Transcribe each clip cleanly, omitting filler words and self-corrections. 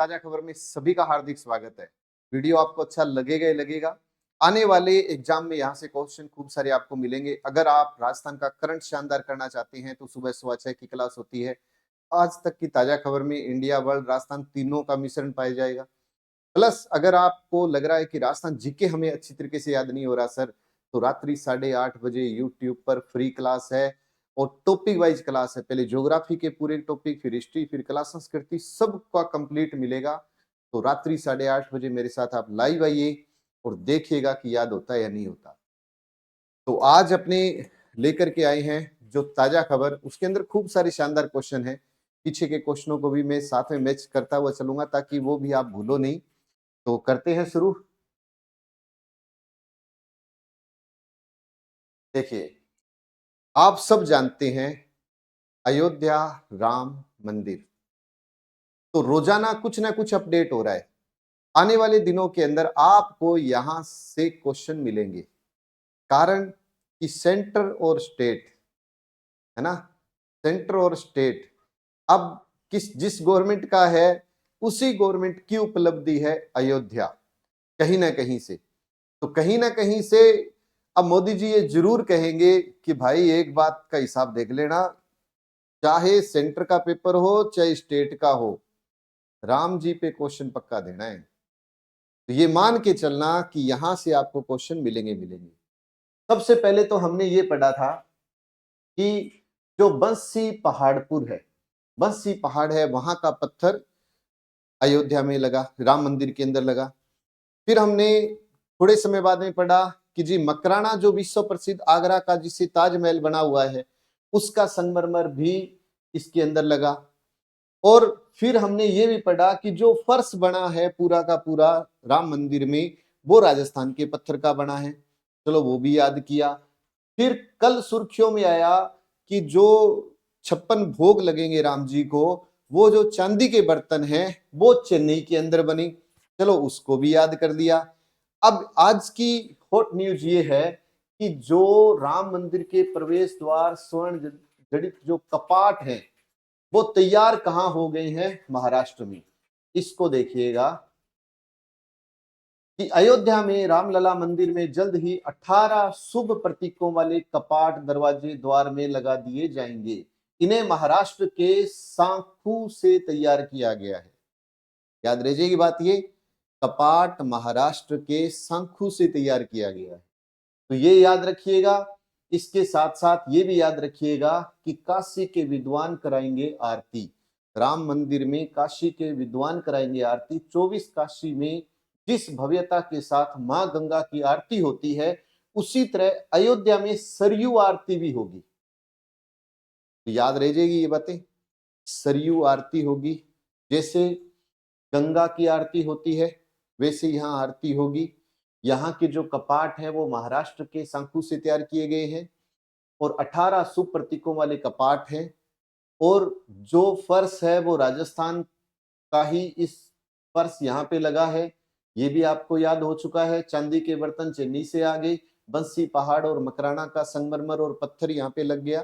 ताजा खबर में सभी का हार्दिक स्वागत है। वीडियो आपको अच्छा लगेगा ही लगेगा। आने वाले एग्जाम में यहाँ से क्वेश्चन खूब सारे आपको मिलेंगे। अगर आप राजस्थान का करंट शानदार करना चाहते हैं तो सुबह सुबह 6 की क्लास होती है। आज तक की ताजा खबर में इंडिया, वर्ल्ड, राजस्थान तीनों का मिश्रण पाया जाएगा। प्लस अगर आपको लग रहा है कि राजस्थान जीके हमें अच्छी तरीके से याद नहीं हो रहा सर, तो रात्रि 8:30 बजे यूट्यूब पर फ्री क्लास है और टॉपिक वाइज क्लास है। पहले ज्योग्राफी के पूरे टॉपिक, फिर हिस्ट्री, फिर कला संस्कृति, सबका कंप्लीट मिलेगा। तो रात्रि 8:30 बजे मेरे साथ आप लाइव आइए और देखिएगा कि याद होता है या नहीं होता। तो आज अपने लेकर के आए हैं जो ताजा खबर, उसके अंदर खूब सारे शानदार क्वेश्चन है। पीछे के क्वेश्चनों को भी मैं साथ में मैच करता हुआ चलूंगा ताकि वो भी आप भूलो नहीं। तो करते हैं शुरू। देखिए, आप सब जानते हैं अयोध्या राम मंदिर, तो रोजाना कुछ ना कुछ अपडेट हो रहा है। आने वाले दिनों के अंदर आपको यहां से क्वेश्चन मिलेंगे। कारण कि सेंटर और स्टेट, है ना, सेंटर और स्टेट अब किस जिस गवर्नमेंट का है उसी गवर्नमेंट की उपलब्धि है अयोध्या, कहीं ना कहीं से। तो कहीं ना कहीं से अब मोदी जी ये जरूर कहेंगे कि भाई एक बात का हिसाब देख लेना, चाहे सेंटर का पेपर हो चाहे स्टेट का हो, राम जी पे क्वेश्चन पक्का देना है। तो ये मान के चलना कि यहां से आपको क्वेश्चन मिलेंगे मिलेंगे। सबसे पहले तो हमने ये पढ़ा था कि जो बंसी पहाड़पुर है, बंसी पहाड़ है, वहां का पत्थर अयोध्या में लगा, राम मंदिर के अंदर लगा। फिर हमने थोड़े समय बाद में पढ़ा कि जी मकराना जो विश्व प्रसिद्ध आगरा का जिससे ताजमहल बना हुआ है, उसका संगमरमर भी इसके अंदर लगा। और फिर हमने ये भी पढ़ा कि जो फर्श बना है पूरा का पूरा राम मंदिर में, वो राजस्थान के पत्थर का बना है। चलो वो भी याद किया। फिर कल सुर्खियों में आया कि जो 56 भोग लगेंगे राम जी को, वो जो चांदी के बर्तन हैं वो चेन्नई के अंदर बनी। चलो उसको भी याद कर लिया। अब आज की हॉट न्यूज ये है कि जो राम मंदिर के प्रवेश द्वार स्वर्ण जड़ित जो कपाट हैं वो तैयार कहां हो गए हैं? महाराष्ट्र में। इसको देखिएगा कि अयोध्या में रामलला मंदिर में जल्द ही 18 शुभ प्रतीकों वाले कपाट दरवाजे द्वार में लगा दिए जाएंगे। इन्हें महाराष्ट्र के सांखू से तैयार किया गया है। याद रखिएगी बात, ये कपाट महाराष्ट्र के सांखू से तैयार किया गया है। तो ये याद रखिएगा। इसके साथ साथ ये भी याद रखिएगा कि काशी के विद्वान कराएंगे आरती। राम मंदिर में काशी के विद्वान कराएंगे आरती। 24 काशी में जिस भव्यता के साथ मां गंगा की आरती होती है, उसी तरह अयोध्या में सरयू आरती भी होगी। तो याद रह जाएगी ये बातें, सरयू आरती होगी। जैसे गंगा की आरती होती है वैसे यहां आरती होगी। यहाँ के जो कपाट हैं वो महाराष्ट्र के शंकु से तैयार किए गए हैं और 18 शुभ प्रतीकों वाले कपाट हैं। और जो फर्श है वो राजस्थान का ही इस फर्श यहाँ पे लगा है, ये भी आपको याद हो चुका है। चांदी के बर्तन चेन्नई से आ गए, बंसी पहाड़ और मकराना का संगमरमर और पत्थर यहाँ पे लग गया।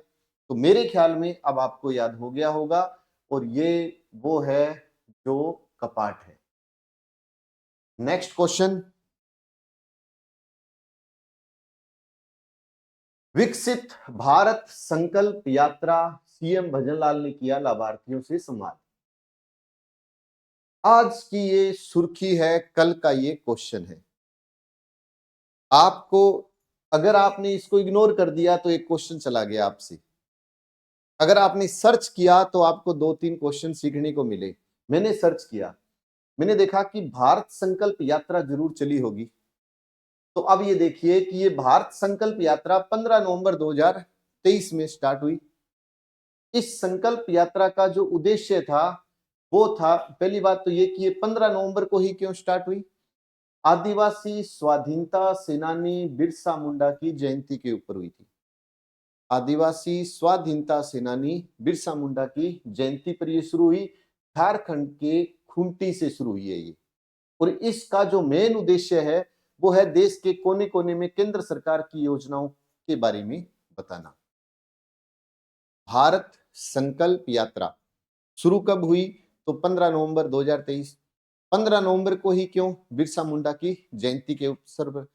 तो मेरे ख्याल में अब आपको याद हो गया होगा। और ये वो है जो कपाट है। नेक्स्ट क्वेश्चन, विकसित भारत संकल्प यात्रा सीएम भजनलाल ने किया लाभार्थियों से संवाद। आज की ये सुर्खी है, कल का ये क्वेश्चन है। आपको अगर आपने इसको इग्नोर कर दिया तो एक क्वेश्चन चला गया आपसे। अगर आपने सर्च किया तो आपको 2-3 क्वेश्चन सीखने को मिले। मैंने सर्च किया, मैंने देखा कि भारत संकल्प यात्रा जरूर चली होगी। तो अब ये देखिए कि ये भारत संकल्प यात्रा 15 नवंबर 2023 में स्टार्ट हुई। इस संकल्प यात्रा का जो उद्देश्य था वो था, पहली बात तो ये कि ये 15 नवंबर को ही क्यों स्टार्ट हुई? आदिवासी स्वाधीनता सेनानी बिरसा मुंडा की जयंती के ऊपर हुई थी। आदिवासी स्वाधीनता सेनानी बिरसा मुंडा की जयंती पर ये शुरू हुई। झारखंड के खूंटी से शुरू हुई है ये। और इसका जो मेन उद्देश्य है वो है देश के कोने कोने में केंद्र सरकार की योजनाओं के बारे में बताना। भारत संकल्प यात्रा शुरू कब हुई? तो 15 नवंबर 2023। 15 नवंबर को ही क्यों? बिरसा मुंडा की जयंती के अवसर पर।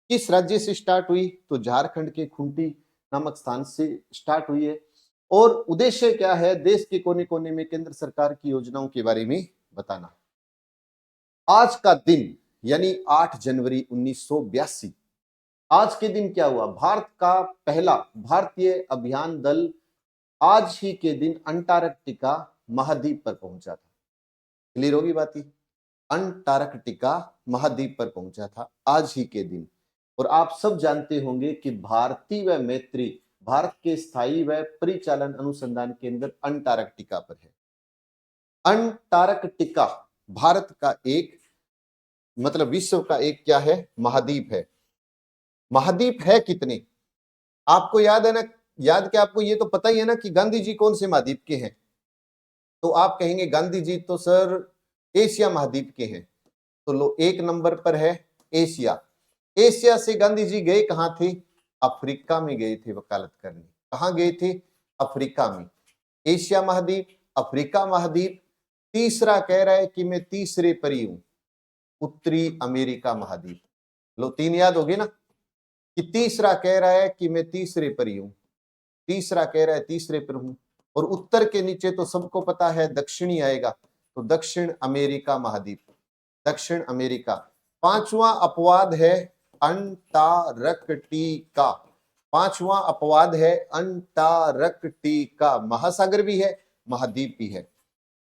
किस राज्य से स्टार्ट हुई? तो झारखंड के खूंटी नामक स्थान से स्टार्ट हुई है। और उद्देश्य क्या है? देश के कोने कोने में केंद्र सरकार की योजनाओं के बारे में बताना। आज का दिन यानी 8 जनवरी 1982, आज के दिन क्या हुआ? भारत का पहला भारतीय अभियान दल आज ही के दिन अंटार्कटिका महाद्वीप पर पहुंचा था। क्लियर होगी बात? ही अंटार्कटिका महाद्वीप पर पहुंचा था आज ही के दिन। और आप सब जानते होंगे कि भारतीय व मैत्री भारत के स्थायी व परिचालन अनुसंधान केंद्र अंटार्कटिका पर है। अंटार्कटिका भारत का एक मतलब विश्व का एक क्या है? महाद्वीप है। महाद्वीप है कितने? आपको याद है ना? याद क्या आपको? ये तो पता ही है ना कि गांधी जी कौन से महाद्वीप के हैं। तो आप कहेंगे गांधी जी तो सर एशिया महाद्वीप के हैं। तो लो, 1 नंबर पर है एशिया। एशिया से गांधी जी गए कहां थे? अफ्रीका में गए थे वकालत करने। कहां गए थे? अफ्रीका में। एशिया महाद्वीप, अफ्रीका महाद्वीप। तीसरा कह रहा है कि मैं तीसरे पर ही हूं, उत्तरी अमेरिका महाद्वीप। लो, 3 याद होगी ना कि तीसरा कह रहा है कि मैं तीसरे पर ही हूं, तीसरा कह रहा है तीसरे पर हूं। और उत्तर के नीचे तो सबको पता है दक्षिणी आएगा, तो दक्षिण अमेरिका महाद्वीप, दक्षिण अमेरिका। 5वां अपवाद है अंटार्कटिका। 5वां अपवाद है अंटार्कटिका। महासागर भी है, महाद्वीप भी है।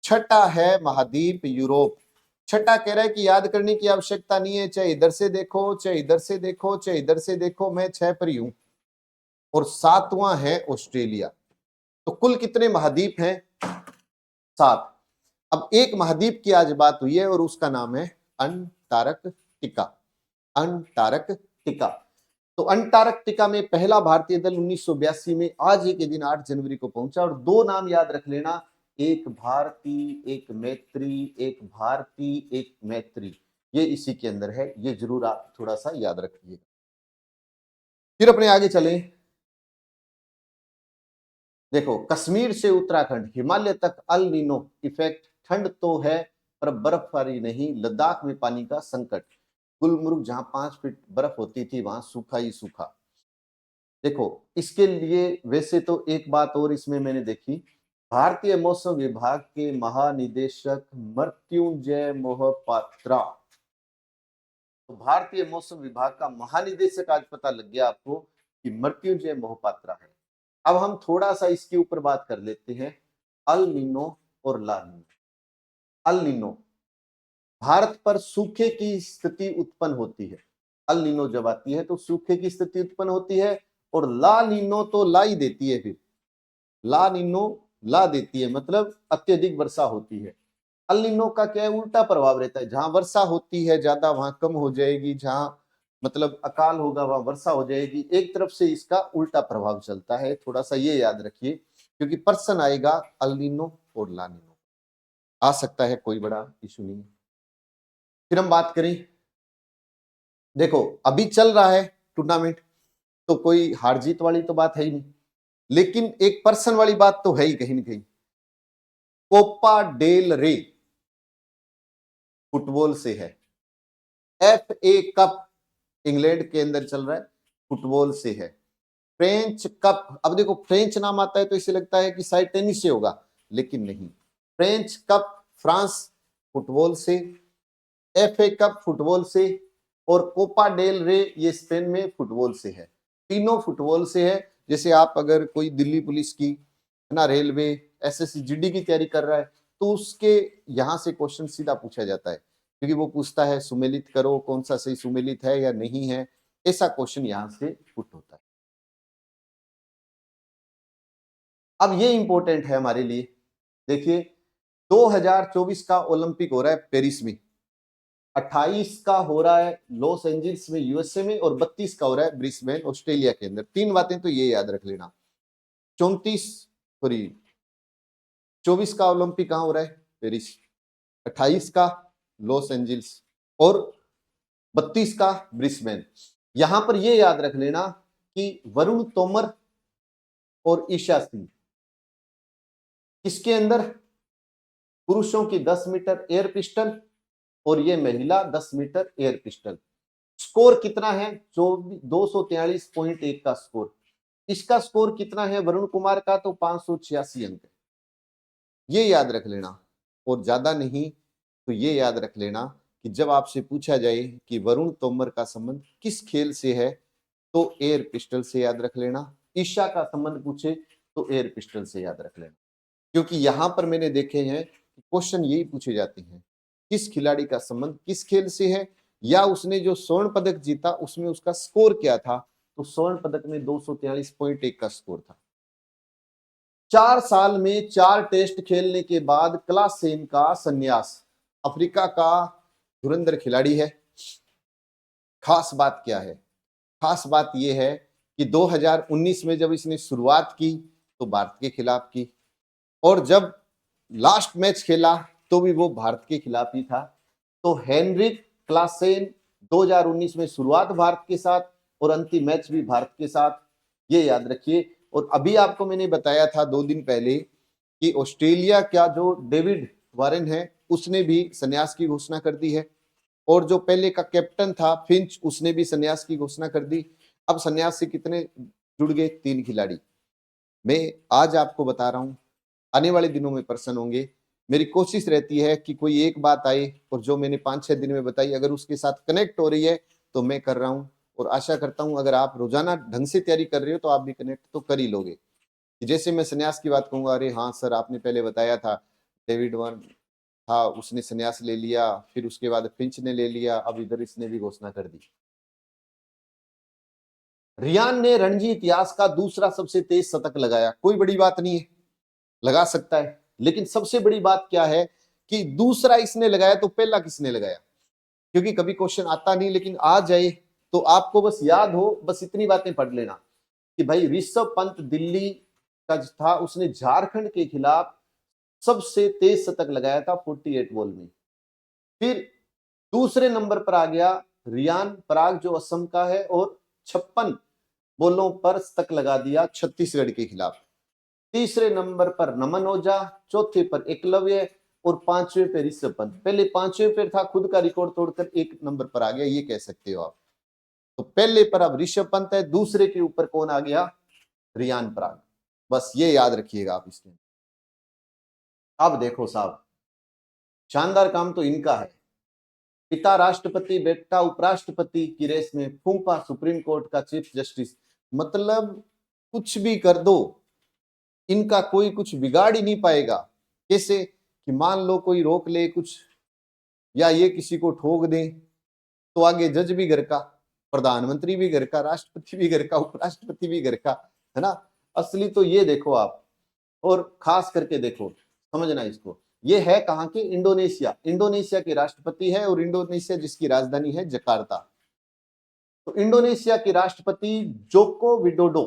छठा है महाद्वीप यूरोप। छठा कह रहा है कि याद करने की आवश्यकता नहीं है, चाहे इधर से देखो, चाहे इधर से देखो, चाहे इधर से देखो, मैं 6 पर ही हूं। और 7वां है ऑस्ट्रेलिया। तो कुल कितने महाद्वीप हैं? 7। अब एक महाद्वीप की आज बात हुई है और उसका नाम है अंटार्कटिका। अंटार्कटिका। तो अंटार्कटिका में पहला भारतीय दल 1982 में आज ही के दिन 8 जनवरी को पहुंचा। और 2 नाम याद रख लेना, एक भारती, एक मैत्री, एक भारती, एक मैत्री, ये इसी के अंदर है। ये जरूर आप थोड़ा सा याद रखिए। फिर अपने आगे चलें। देखो, कश्मीर से उत्तराखंड हिमालय तक अल नीनो इफेक्ट। ठंड तो है पर बर्फबारी नहीं, लद्दाख में पानी का संकट। गुलमर्ग जहां 5 फीट बर्फ होती थी वहां सूखा ही सूखा। देखो, इसके लिए वैसे तो एक बात और इसमें मैंने देखी, भारतीय मौसम विभाग के महानिदेशक मृत्युंजय मोहपात्रा। तो भारतीय मौसम विभाग का महानिदेशक आज पता लग गया आपको कि मृत्युंजय मोहपात्रा है। अब हम थोड़ा सा इसके ऊपर बात कर लेते हैं, अल नीनो और ला नीनो। अल नीनो, भारत पर सूखे की स्थिति उत्पन्न होती है। अल नीनो जब आती है तो सूखे की स्थिति उत्पन्न होती है। और ला नीनो तो ला ही देती है, फिर ला नीनो ला देती है, मतलब अत्यधिक वर्षा होती है। अल नीनो का क्या है? उल्टा प्रभाव रहता है। जहां वर्षा होती है ज्यादा वहां कम हो जाएगी, जहां मतलब अकाल होगा वहां वर्षा हो जाएगी। एक तरफ से इसका उल्टा प्रभाव चलता है, थोड़ा सा ये याद रखिए, क्योंकि पर्सन आएगा अल नीनो और ला नीनो, आ सकता है, कोई बड़ा इशू नहीं है। फिर हम बात करें, देखो अभी चल रहा है टूर्नामेंट, तो कोई हार जीत वाली तो बात है ही नहीं, लेकिन एक पर्सन वाली बात तो है ही कहीं ना कहीं। कोपा डेल रे फुटबॉल से है। FA कप इंग्लैंड के अंदर चल रहा है, फुटबॉल से है। फ्रेंच कप, अब देखो फ्रेंच नाम आता है तो इसे लगता है कि शायद टेनिस से होगा, लेकिन नहीं। फ्रेंच कप फ्रांस, फुटबॉल से। FA कप फुटबॉल से। और कोपा डेल रे ये स्पेन में फुटबॉल से है। तीनों फुटबॉल से है। जैसे आप अगर कोई दिल्ली पुलिस की है ना, रेलवे, SSC GD की तैयारी कर रहा है, तो उसके यहां से क्वेश्चन सीधा पूछा जाता है, क्योंकि वो पूछता है सुमेलित करो, कौन सा सही सुमेलित है या नहीं है, ऐसा क्वेश्चन यहां से पुट होता है। अब ये इंपॉर्टेंट है हमारे लिए। देखिए, 2024 का ओलंपिक हो रहा है पेरिस में, 28 का हो रहा है लॉस एंजल्स में USA में, और 32 का हो रहा है ब्रिस्बेन ऑस्ट्रेलिया के अंदर। 3 बातें तो ये याद रख लेना। 24 का ओलंपिक कहां हो रहा है? पेरिस। 28 का लॉस एंजल्स, और 32 का ब्रिस्बेन। यहां पर यह याद रख लेना कि वरुण तोमर और ईशा सिंह, इसके अंदर पुरुषों की 10 मीटर एयर पिस्टल और ये महिला 10 मीटर एयर पिस्टल। स्कोर कितना है? 243.1 का स्कोर। इसका स्कोर कितना है वरुण कुमार का? तो 586 अंक। ये याद रख लेना, और ज्यादा नहीं तो ये याद रख लेना कि जब आपसे पूछा जाए कि वरुण तोमर का संबंध किस खेल से है, तो एयर पिस्टल से याद रख लेना। ईशा का संबंध पूछे तो एयर पिस्टल से याद रख लेना, क्योंकि यहां पर मैंने देखे हैं कि क्वेश्चन यही पूछे जाते हैं, किस खिलाड़ी का संबंध किस खेल से है, या उसने जो स्वर्ण पदक जीता उसमें उसका स्कोर क्या था। तो स्वर्ण पदक में 243.1 का स्कोर था। 4 साल में 4 टेस्ट खेलने के बाद क्लासेन का संन्यास। अफ्रीका का धुरंधर खिलाड़ी है। खास बात क्या है? खास बात यह है कि 2019 में जब इसने शुरुआत की तो भारत के खिलाफ की, और जब लास्ट मैच खेला तो भी वो भारत के खिलाफ ही था। तो हेनरिक क्लासेन 2019 में शुरुआत भारत के साथ और अंतिम मैच भी भारत के साथ, ये याद रखिए। और अभी आपको मैंने बताया था 2 दिन पहले कि ऑस्ट्रेलिया का जो डेविड वार्न है उसने भी संन्यास की घोषणा कर दी है, और जो पहले का कैप्टन था फिंच उसने भी संन्यास की घोषणा कर दी। अब संन्यास से कितने जुड़ गए? 3 खिलाड़ी। मैं आज आपको बता रहा हूं, आने वाले दिनों में प्रश्न होंगे। मेरी कोशिश रहती है कि कोई एक बात आए और जो मैंने 5-6 दिन में बताई अगर उसके साथ कनेक्ट हो रही है तो मैं कर रहा हूं, और आशा करता हूं अगर आप रोजाना ढंग से तैयारी कर रहे हो तो आप भी कनेक्ट तो कर ही लोगे। जैसे मैं संन्यास की बात कहूंगा, अरे हाँ सर आपने पहले बताया था डेविड वार्न था उसने संन्यास ले लिया, फिर उसके बाद फिंच ने ले लिया, अब इधर इसने भी घोषणा कर दी। रियान ने रणजी इतिहास का दूसरा सबसे तेज शतक लगाया। कोई बड़ी बात नहीं है, लगा सकता है, लेकिन सबसे बड़ी बात क्या है कि दूसरा इसने लगाया तो पहला किसने लगाया? क्योंकि कभी क्वेश्चन आता नहीं, लेकिन आ जाए तो आपको बस याद हो, बस इतनी बातें पढ़ लेना कि भाई ऋषभ पंत दिल्ली का जो था उसने झारखंड के खिलाफ सबसे तेज शतक लगाया था 48 बॉल में। फिर दूसरे नंबर पर आ गया रियान पराग जो असम का है, और 56 बॉलों पर शतक लगा दिया छत्तीसगढ़ के खिलाफ। तीसरे नंबर पर नमन ओझा, चौथे पर एकलव्य, और 5वें पे ऋषभ पंत। पहले 5वें पे था, खुद का रिकॉर्ड तोड़कर 1 नंबर पर आ गया, ये कह सकते हो आप। तो पहले पर अब ऋषभ पंत है, दूसरे के ऊपर कौन आ गया? रियान पराग। बस ये याद रखिएगा आप इसके। अब देखो साहब, शानदार काम तो इनका है। पिता राष्ट्रपति, बेटा उपराष्ट्रपति की रेस में, फूफा सुप्रीम कोर्ट का चीफ जस्टिस। मतलब कुछ भी कर दो, इनका कोई कुछ बिगाड़ ही नहीं पाएगा। कैसे? कि मान लो कोई रोक ले कुछ, या ये किसी को ठोक दे, तो आगे जज भी घर का, प्रधानमंत्री भी घर का, राष्ट्रपति भी घर का, उपराष्ट्रपति भी घर का, है ना। असली तो ये देखो आप, और खास करके देखो, समझना इसको। ये है कहां के? इंडोनेशिया। इंडोनेशिया के राष्ट्रपति है, और इंडोनेशिया जिसकी राजधानी है जकार्ता। तो इंडोनेशिया के राष्ट्रपति जोको विडोडो,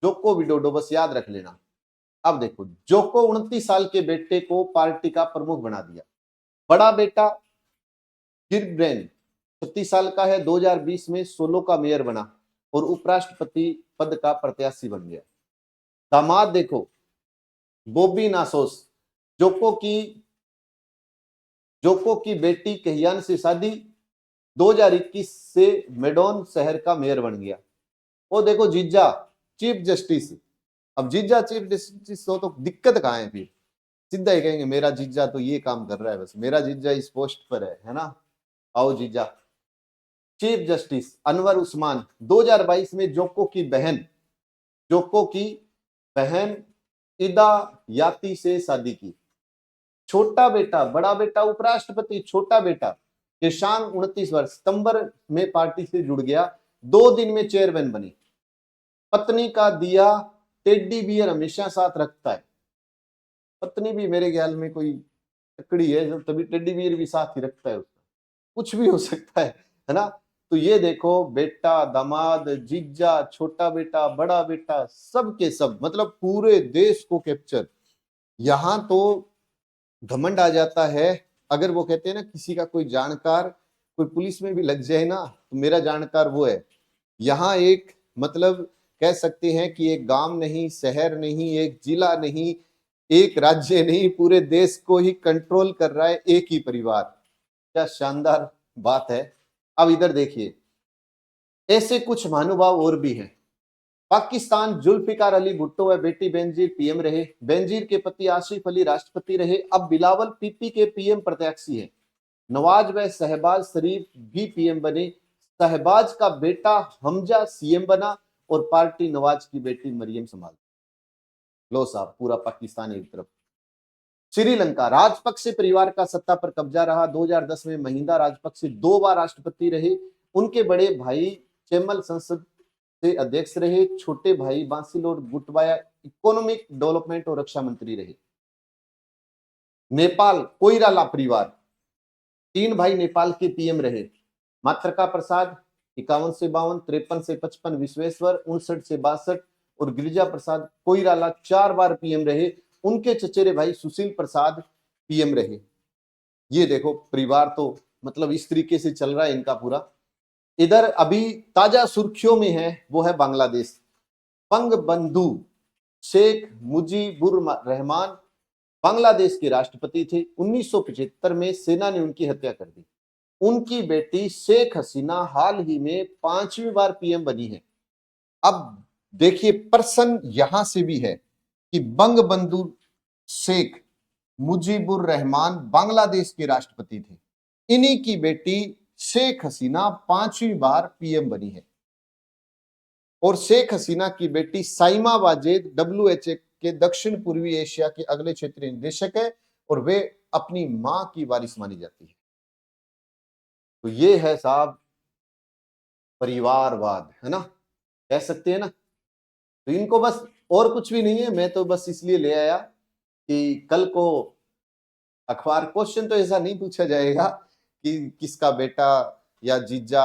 जोको विडोडो, बस याद रख लेना। अब देखो, जोको 29 साल के बेटे को पार्टी का प्रमुख बना दिया। बड़ा बेटा गिरब्रेन 36 साल का है, 2020 में सोलो का मेयर बना और उपराष्ट्रपति पद का प्रत्याशी बन गया। दामाद देखो, बॉबी नासोस, जोको की बेटी कहियान से शादी, 2021 से मेडोन शहर का मेयर बन गया। वो देखो जीजा चीफ जस्टिस। अब जीजा चीफ जस्टिस हो तो दिक्कत कहां है? फिर सीधा ही कहेंगे मेरा जीजा तो ये काम कर रहा है, बस मेरा जीजा इस पोस्ट पर है ना, आओ जीजा। चीफ जस्टिस अनवर उस्मान 2022 में जोको की बहन इदा याती से शादी की। छोटा बेटा, बड़ा बेटा उपराष्ट्रपति, छोटा बेटा किशान 29 वर्ष, सितंबर में पार्टी से जुड़ गया, 2 दिन में चेयरमैन बनी। पत्नी का दिया टेडी बियर हमेशा साथ रखता है। पत्नी भी मेरे ख्याल में कोई तकड़ी है जो तभी टेडी बियर भी साथ ही रखता है उसका। कुछ भी हो सकता है ना। तो ये देखो, बेटा, दामाद, जीजा, छोटा बेटा, बड़ा बेटा, सब के सब, मतलब पूरे देश को कैप्चर। यहां तो घमंड आ जाता है। अगर वो कहते हैं ना, किसी का कोई जानकार कोई पुलिस में भी लग जाए ना, तो मेरा जानकार वो है। यहाँ एक, मतलब कह सकते हैं कि एक गांव नहीं, शहर नहीं, एक जिला नहीं, एक राज्य नहीं, पूरे देश को ही कंट्रोल कर रहा है एक ही परिवार। क्या शानदार बात है। अब इधर देखिए, ऐसे कुछ महानुभाव और भी हैं। पाकिस्तान जुल्फिकार अली भुट्टो व बेटी बेनजीर पीएम रहे। बेनजीर के पति आसिफ अली राष्ट्रपति रहे। अब बिलावल पीपी के पीएम प्रत्याशी हैं। नवाज व शहबाज शरीफ भी पीएम बने। शहबाज का बेटा हमजा सीएम बना और पार्टी नवाज की बेटी मरियम संभाल। लो साहब, पूरा पाकिस्तान एक तरफ। श्रीलंका, राजपक्षे परिवार का सत्ता पर कब्जा रहा। 2010 में महिंदा राजपक्षे 2 बार राष्ट्रपति रहे। उनके बड़े भाई चेमल संसद से अध्यक्ष रहे। छोटे भाई बांसिलोर गुटबाया इकोनॉमिक डेवलपमेंट और रक्षा मंत्री रहे। नेपाल, कोइराला परिवार, 3 भाई नेपाल के पीएम रहे। मातृका प्रसाद 51 से 52, 53 से 55, विश्वेश्वर 59 से 62 और गिरिजा प्रसाद कोइराला 4 बार पीएम रहे। उनके चचेरे भाई सुशील प्रसाद पीएम रहे। ये देखो परिवार तो मतलब इस तरीके से चल रहा है इनका पूरा। इधर अभी ताजा सुर्खियों में है वो है बांग्लादेश। बंगबंधु शेख मुजीबुर रहमान बांग्लादेश के राष्ट्रपति थे। 1975 में सेना ने उनकी हत्या कर दी। उनकी बेटी शेख हसीना हाल ही में 5वीं बार पीएम बनी है। अब देखिए प्रश्न यहां से भी है कि बंगबंधु शेख मुजीबुर रहमान बांग्लादेश के राष्ट्रपति थे। इन्हीं की बेटी शेख हसीना 5वीं बार पीएम बनी है और शेख हसीना की बेटी साइमा वाजेद डब्ल्यूएचओ के दक्षिण पूर्वी एशिया के अगले क्षेत्रीय निदेशक है और वे अपनी मां की वारिस मानी जाती है। तो ये है साहब परिवारवाद, है ना, कह सकते हैं ना। तो इनको बस और कुछ भी नहीं है। मैं तो बस इसलिए ले आया कि कल को अखबार क्वेश्चन तो ऐसा नहीं पूछा जाएगा कि किसका बेटा या जीजा,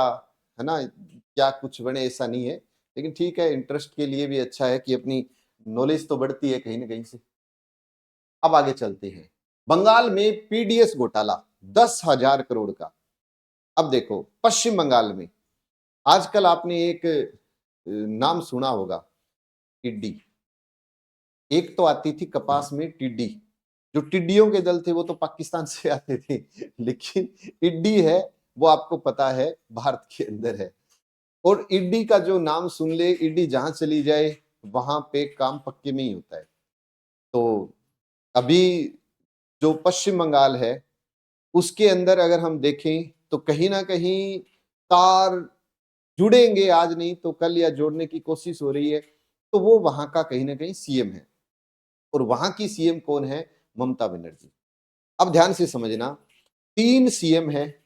है ना, क्या कुछ बने, ऐसा नहीं है। लेकिन ठीक है, इंटरेस्ट के लिए भी अच्छा है कि अपनी नॉलेज तो बढ़ती है कहीं ना कहीं से। अब आगे चलते हैं। बंगाल में पीडीएस घोटाला 10,000 करोड़ का। अब देखो पश्चिम बंगाल में आजकल आपने एक नाम सुना होगा, टिड्डी। एक तो आती थी कपास में टिड्डी, जो टिड्डियों के दल थे वो तो पाकिस्तान से आते थे, लेकिन टिड्डी है वो आपको पता है भारत के अंदर है। और ईडी का जो नाम सुन ले, ईडी जहां चली जाए वहां पे काम पक्के में ही होता है। तो अभी जो पश्चिम बंगाल है उसके अंदर अगर हम देखें तो कहीं ना कहीं तार जुड़ेंगे, आज नहीं तो कल, या जोड़ने की कोशिश हो रही है। तो वो वहां का कहीं ना कहीं सीएम है और वहां की सीएम कौन है? ममता बनर्जी। अब ध्यान से समझना, 3 सीएम है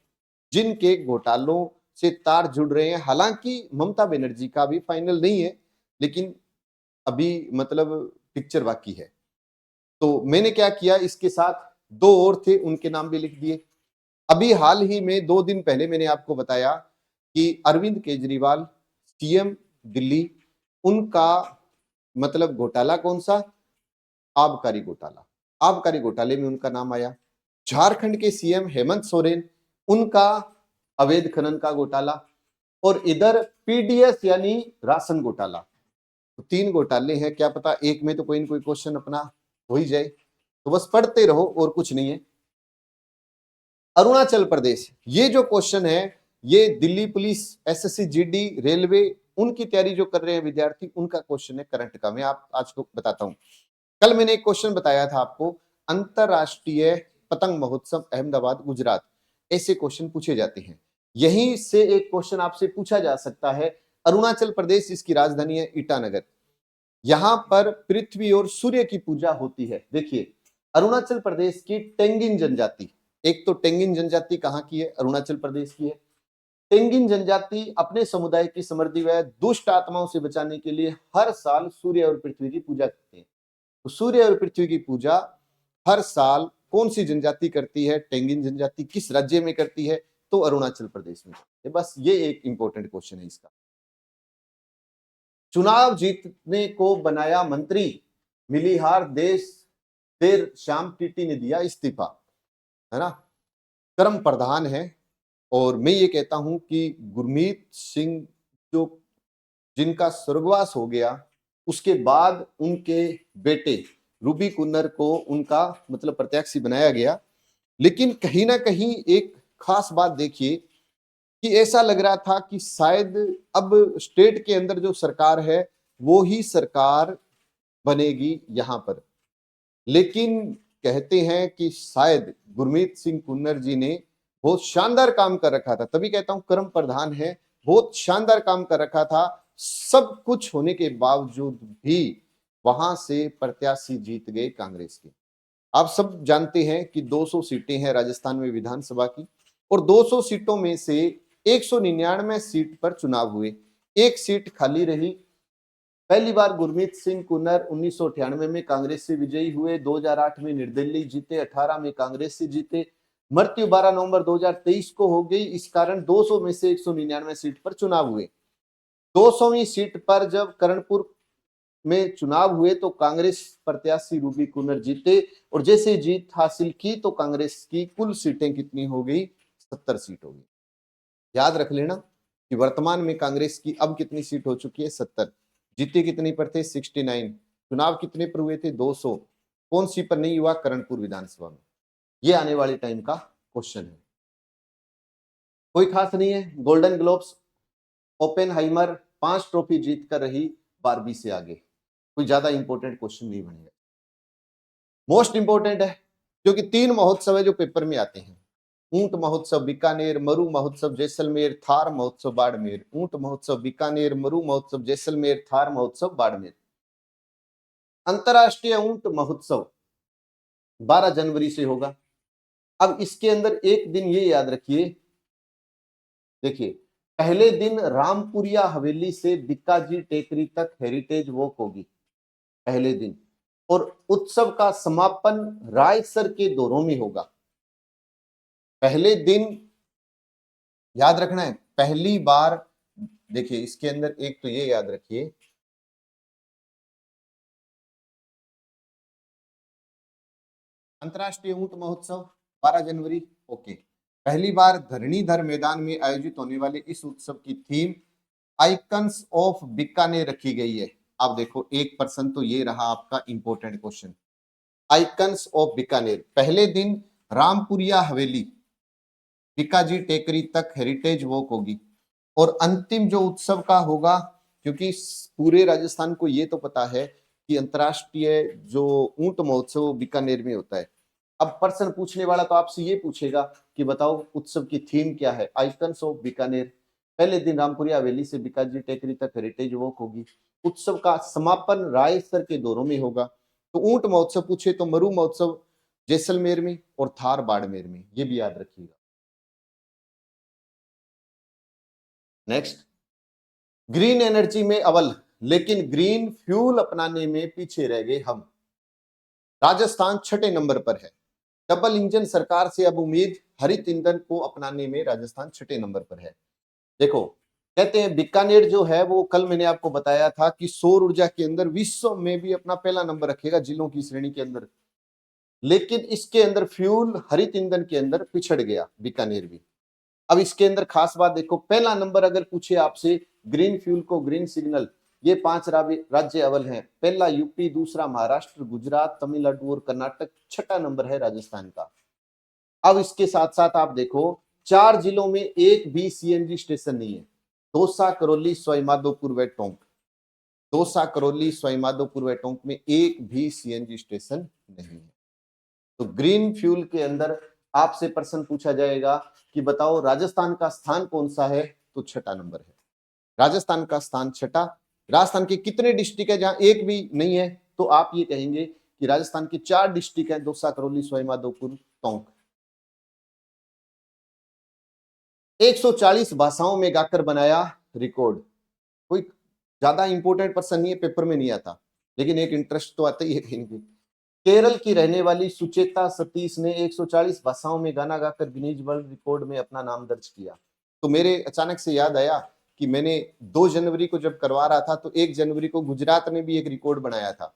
जिनके घोटालों से तार जुड़ रहे हैं। हालांकि ममता बनर्जी का भी फाइनल नहीं है, लेकिन अभी मतलब पिक्चर बाकी है। तो मैंने क्या किया, इसके साथ 2 और थे, उनके नाम भी लिख दिए। अभी हाल ही में 2 दिन पहले मैंने आपको बताया कि अरविंद केजरीवाल सीएम दिल्ली, उनका मतलब घोटाला कौन सा? आबकारी घोटाला। आबकारी घोटाले में उनका नाम आया। झारखंड के सीएम हेमंत सोरेन, उनका अवैध खनन का घोटाला। और इधर पीडीएस यानी राशन घोटाला। तो 3 घोटाले हैं, क्या पता एक में तो कोई न कोई क्वेश्चन अपना हो ही जाए। तो बस पढ़ते रहो और कुछ नहीं है। अरुणाचल प्रदेश, ये जो क्वेश्चन है ये Delhi police, SSC GD, railway, उनकी तैयारी जो कर रहे हैं विद्यार्थी, उनका क्वेश्चन है करंट का। मैं आप आज को बताता हूं। कल मैंने एक क्वेश्चन बताया था आपको, अंतरराष्ट्रीय पतंग महोत्सव अहमदाबाद गुजरात, ऐसे क्वेश्चन पूछे जाते हैं। यहीं से एक क्वेश्चन आपसे पूछा जा सकता है। अरुणाचल प्रदेश, इसकी राजधानी है ईटानगर। यहां पर पृथ्वी और सूर्य की पूजा होती है। देखिए अरुणाचल प्रदेश की टेंगिन जनजाति, एक तो टेंगिन जनजाति कहां की है? अरुणाचल प्रदेश की है। टेंगिन जनजाति अपने समुदाय की समृद्धि व दुष्ट आत्माओं से बचाने के लिए हर साल सूर्य और पृथ्वी की पूजा करते हैं। तो सूर्य और पृथ्वी की पूजा हर साल कौन सी जनजाति करती है? टेंगिन जनजाति। किस राज्य में करती है? तो अरुणाचल प्रदेश में। बस ये एक इंपॉर्टेंट क्वेश्चन है इसका। चुनाव जीतने को बनाया मंत्री, मिली हार देर शाम टीटी ने दिया इस्तीफा, है ना। कर्म प्रधान है। और मैं ये कहता हूं कि गुरमीत सिंह जो जिनका स्वर्गवास हो गया, उसके बाद उनके बेटे रूबी कुन्नर को उनका मतलब प्रत्याशी बनाया गया। लेकिन कहीं ना कहीं एक खास बात देखिए कि ऐसा लग रहा था कि शायद अब स्टेट के अंदर जो सरकार है वो ही सरकार बनेगी यहां पर, लेकिन कहते हैं कि शायद गुरमीत सिंह कुन्नर जी ने बहुत शानदार काम कर रखा था, तभी कहता हूं कर्म प्रधान है, बहुत शानदार काम कर रखा था। सब कुछ होने के बावजूद भी वहां से प्रत्याशी जीत गए कांग्रेस के। आप सब जानते हैं कि 200 सीटें हैं राजस्थान में विधानसभा की, और 200 सीटों में से 199 सीट पर चुनाव हुए, एक सीट खाली रही। पहली बार गुरमीत सिंह कुन्नर 1998 में कांग्रेस से विजयी हुए, 2008 में निर्दलीय जीते, 18 में कांग्रेस से जीते। मृत्यु 12 नवंबर 2023 को हो गई, इस कारण 200 में से 199 सीट पर चुनाव हुए। 200वीं सीट पर जब करणपुर में चुनाव हुए तो कांग्रेस प्रत्याशी रूबी कुन्नर जीते, और जैसे जीत हासिल की तो कांग्रेस की कुल सीटें कितनी हो गई, 70 सीट हो गई। याद रख लेना कि वर्तमान में कांग्रेस की अब कितनी सीट हो चुकी है, 70। जीते कितनी पर थे, 69। चुनाव कितने पर हुए थे, 200। कौन सी पर नहीं हुआ, करणपुर विधानसभा में। ये आने वाले टाइम का क्वेश्चन है, कोई खास नहीं है। गोल्डन ग्लोब्स, ओपेनहाइमर 5 ट्रॉफी जीत कर रही बारबी से आगे, कोई ज्यादा इंपॉर्टेंट क्वेश्चन नहीं बनेगा। मोस्ट इंपॉर्टेंट है क्योंकि 3 महोत्सव है जो पेपर में आते हैं। ऊंट महोत्सव बीकानेर, मरु महोत्सव जैसलमेर, थार महोत्सव बाड़मेर। ऊंट महोत्सव बीकानेर, मरु महोत्सव जैसलमेर, थार महोत्सव बाड़मेर। अंतरराष्ट्रीय ऊंट महोत्सव 12 जनवरी से होगा। अब इसके अंदर एक दिन ये याद रखिए, देखिए पहले दिन रामपुरिया हवेली से बिक्काजी टेकरी तक हेरिटेज वॉक होगी पहले दिन, और उत्सव का समापन रायसर के दोरों में होगा। पहले दिन याद रखना है, पहली बार। देखिए इसके अंदर एक तो ये याद रखिए, अंतरराष्ट्रीय ऊंट महोत्सव 12 जनवरी, ओके। पहली बार धरणीधर मैदान में आयोजित होने वाले इस उत्सव की थीम आइकन्स ऑफ बीकानेर रखी गई है। आप देखो 1% तो ये रहा आपका important question, icons of Bikaner. पहले दिन रामपुरिया हवेली बीकाजी टेकरी तक हेरिटेज वॉक होगी, और अंतिम जो उत्सव का होगा, क्योंकि पूरे राजस्थान को ये तो पता है कि अंतरराष्ट्रीय जो ऊंट महोत्सव बीकानेर में होता है। अब प्रश्न पूछने वाला तो आपसे ये पूछेगा कि बताओ उत्सव की थीम क्या है, आइकन्स ऑफ बीकानेर। पहले दिन रामपुरिया हवेली से बीकाजी टेकरी तक हेरिटेज वॉक होगी, उत्सव का समापन रायसर के दोरों में होगा। तो ऊंट महोत्सव पूछे तो मरु महोत्सव जैसलमेर में और थार बाड़मेर में, ये भी याद रखिएगा। नेक्स्ट, ग्रीन एनर्जी में अव्वल लेकिन ग्रीन फ्यूल अपनाने में पीछे रह गए हम। राजस्थान 6ठे नंबर पर है। डबल इंजन सरकार से अब उम्मीद, हरित ईंधन को अपनाने में राजस्थान 6ठे नंबर पर है। देखो कहते हैं बीकानेर जो है वो, कल मैंने आपको बताया था कि सौर ऊर्जा के अंदर विश्व में भी अपना पहला नंबर रखेगा जिलों की श्रेणी के अंदर, लेकिन इसके अंदर फ्यूल हरित ईंधन के अंदर पिछड़ गया बीकानेर भी। अब इसके अंदर खास बात देखो, पहला नंबर अगर पूछे आपसे ग्रीन फ्यूल को, ग्रीन सिग्नल, ये 5 राज्य अव्वल हैं। पहला यूपी, दूसरा महाराष्ट्र, गुजरात, तमिलनाडु और कर्नाटक, 6ठा नंबर है राजस्थान का। अब इसके साथ साथ आप देखो 4 जिलों में एक भी सीएनजी स्टेशन नहीं है, दौसा, करौली, सवाईमाधोपुर व टोंक। दौसा, करौली, सवाईमाधोपुर व टोंक में एक भी सीएनजी स्टेशन नहीं है। तो ग्रीन फ्यूल के अंदर आपसे प्रश्न पूछा जाएगा कि बताओ राजस्थान का स्थान कौन सा है, तो 6ठा नंबर है। राजस्थान का स्थान 6ठा। राजस्थान के कितने डिस्ट्रिक्ट है जहां एक भी नहीं है, तो आप ये कहेंगे कि राजस्थान के 4 डिस्ट्रिक्ट हैं, दौसा, करौली, सवाईमाधोपुर, टोंक। 140 भाषाओं में गाकर बनाया रिकॉर्ड। कोई ज्यादा इंपॉर्टेंट पर्सन नहीं है, पेपर में नहीं आता, लेकिन एक इंटरेस्ट तो आता ही है कहीं ना कहीं। केरल की रहने वाली सुचेता सतीश ने 140 भाषाओं में गाना गाकर गिनीज वर्ल्ड रिकॉर्ड में अपना नाम दर्ज किया। तो मेरे अचानक से याद आया कि मैंने 2 जनवरी को जब करवा रहा था तो 1 जनवरी को गुजरात ने भी एक रिकॉर्ड बनाया था,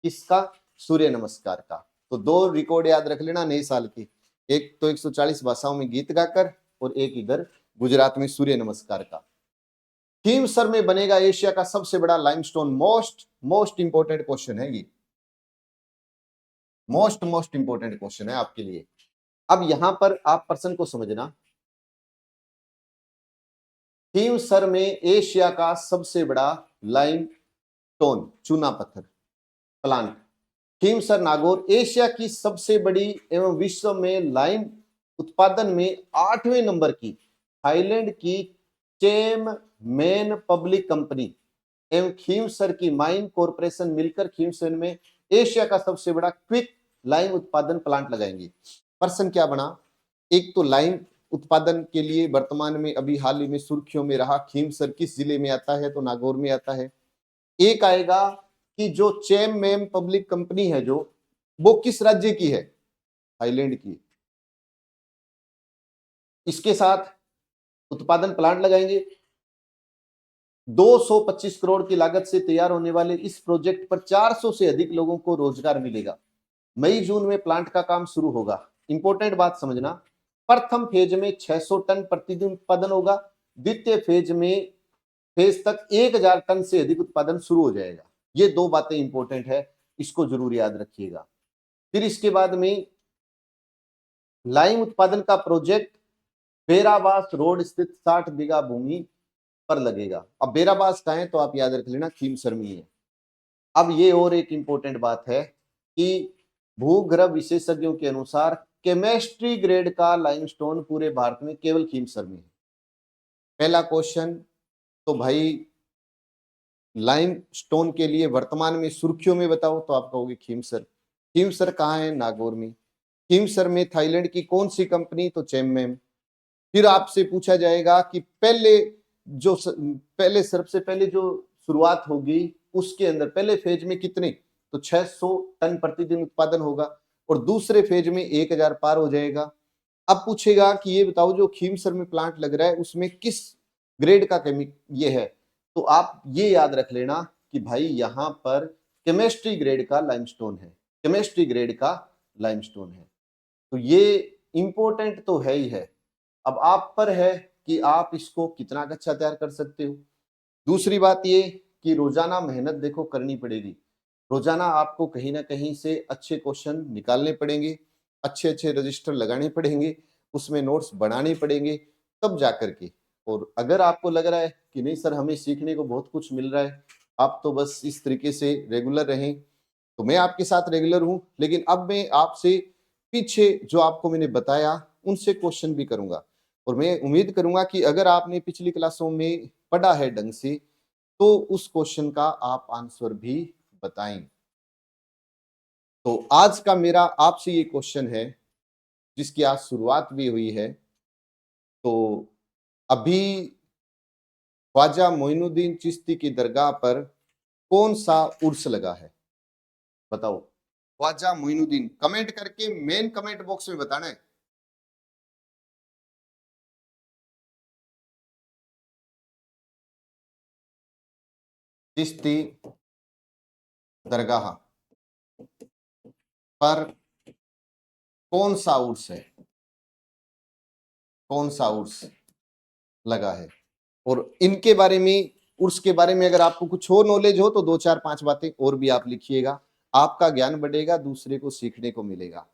किसका, सूर्य नमस्कार का। तो 2 रिकॉर्ड याद रख लेना नए साल की, एक तो 140 भाषाओं में गीत गाकर, और एक इधर गुजरात में सूर्य नमस्कार का। खींवसर में बनेगा एशिया का सबसे बड़ा लाइमस्टोन। मोस्ट इंपोर्टेंट क्वेश्चन है ये, मोस्ट इंपोर्टेंट क्वेश्चन है आपके लिए। अब यहां पर आप प्रश्न को समझना, खींवसर में एशिया का सबसे बड़ा लाइमस्टोन चूना पत्थर प्लांट। खींवसर नागौर एशिया की सबसे बड़ी एवं विश्व में लाइम उत्पादन में 8वें नंबर की थाईलैंड की चेम मेन पब्लिक कंपनी एवं खींवसर की माइन कॉरपोरेशन मिलकर खींवसर में एशिया का सबसे बड़ा क्विक लाइम उत्पादन प्लांट लगाएंगे। प्रश्न क्या बना, एक तो लाइम उत्पादन के लिए वर्तमान में अभी हाल ही में सुर्खियों में रहा खींवसर किस जिले में आता है, तो नागौर में आता है। एक आएगा कि जो चेम मेम पब्लिक कंपनी है जो वो किस राज्य की है, थाईलैंड की। इसके साथ उत्पादन प्लांट लगाएंगे। 225 करोड़ की लागत से तैयार होने वाले इस प्रोजेक्ट पर 400 से अधिक लोगों को रोजगार मिलेगा। मई जून में प्लांट का काम शुरू होगा। इंपॉर्टेंट बात समझना, प्रथम फेज में 600 टन प्रतिदिन उत्पादन होगा। द्वितीय फेज तक 1000 टन से अधिक उत्पादन शुरू हो जाएगा। ये दो बातें इंपॉर्टेंट है, इसको जरूर याद रखिएगा। फिर इसके बाद में लाइम उत्पादन का प्रोजेक्ट बेराबास रोड स्थित 60 बीघा भूमि पर लगेगा। अब बेराबास कहें तो आप याद रख लेना खींवसर में है। अब ये और एक इंपॉर्टेंट बात है कि भूगर्भ विशेषज्ञों के अनुसार केमिस्ट्री ग्रेड का लाइमस्टोन पूरे भारत में केवल खींवसर में है। पहला क्वेश्चन तो भाई लाइमस्टोन के लिए वर्तमान में सुर्खियों में बताओ, तो आप कहोगे खींवसर। खींवसर कहाँ है, नागौर में। खींवसर में थाईलैंड की कौन सी कंपनी, तो चेममेम। फिर आपसे पूछा जाएगा कि पहले सबसे पहले जो शुरुआत होगी उसके अंदर पहले फेज में कितने, तो 600 टन प्रतिदिन उत्पादन होगा और दूसरे फेज में 1000 पार हो जाएगा। अब पूछेगा कि ये बताओ जो खींवसर में प्लांट लग रहा है उसमें किस ग्रेड का ये है, तो आप ये याद रख लेना कि भाई यहां पर केमिस्ट्री ग्रेड का लाइमस्टोन है, केमिस्ट्री ग्रेड का लाइमस्टोन है। तो ये इंपॉर्टेंट तो है ही है। अब आप पर है कि आप इसको कितना अच्छा तैयार कर सकते हो। दूसरी बात ये कि रोजाना मेहनत देखो करनी पड़ेगी। रोजाना आपको कहीं ना कहीं से अच्छे क्वेश्चन निकालने पड़ेंगे, अच्छे अच्छे रजिस्टर लगाने पड़ेंगे, उसमें नोट्स बनाने पड़ेंगे, तब जाकर के। और अगर आपको लग रहा है कि नहीं सर हमें सीखने को बहुत कुछ मिल रहा है, आप तो बस इस तरीके से रेगुलर रहें, तो मैं आपके साथ रेगुलर हूं, लेकिन अब मैं आपसे पीछे जो आपको मैंने बताया उनसे क्वेश्चन भी करूंगा। और मैं उम्मीद करूंगा कि अगर आपने पिछली क्लासों में पढ़ा है ढंग से तो उस क्वेश्चन का आप आंसर भी बताएं। तो आज का मेरा आपसे ये क्वेश्चन है जिसकी आज शुरुआत भी हुई है। तो अभी ख्वाजा मोइनुद्दीन चिश्ती की दरगाह पर कौन सा उर्स लगा है, बताओ। ख्वाजा मोइनुद्दीन, कमेंट करके मेन कमेंट बॉक्स में बताना है। चिश्ती दरगाह पर कौन सा उर्स है, कौन सा उर्स लगा है। और इनके बारे में, उर्स के बारे में अगर आपको कुछ और नॉलेज हो तो 2 4 5 बातें और भी आप लिखिएगा, आपका ज्ञान बढ़ेगा, दूसरे को सीखने को मिलेगा।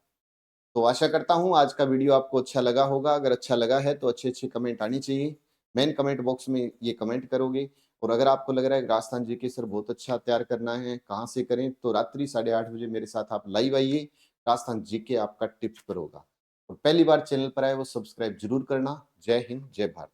तो आशा करता हूं आज का वीडियो आपको अच्छा लगा होगा। अगर अच्छा लगा है तो अच्छे अच्छे कमेंट आनी चाहिए, मेन कमेंट बॉक्स में ये कमेंट करोगे। और अगर आपको लग रहा है राजस्थान जीके सर बहुत अच्छा तैयार करना है, कहाँ से करें, तो रात्रि 8:30 बजे मेरे साथ आप लाइव आइए, राजस्थान जीके आपका टिप्स पर होगा। और पहली बार चैनल पर आए वो सब्सक्राइब जरूर करना। जय हिंद, जय भारत।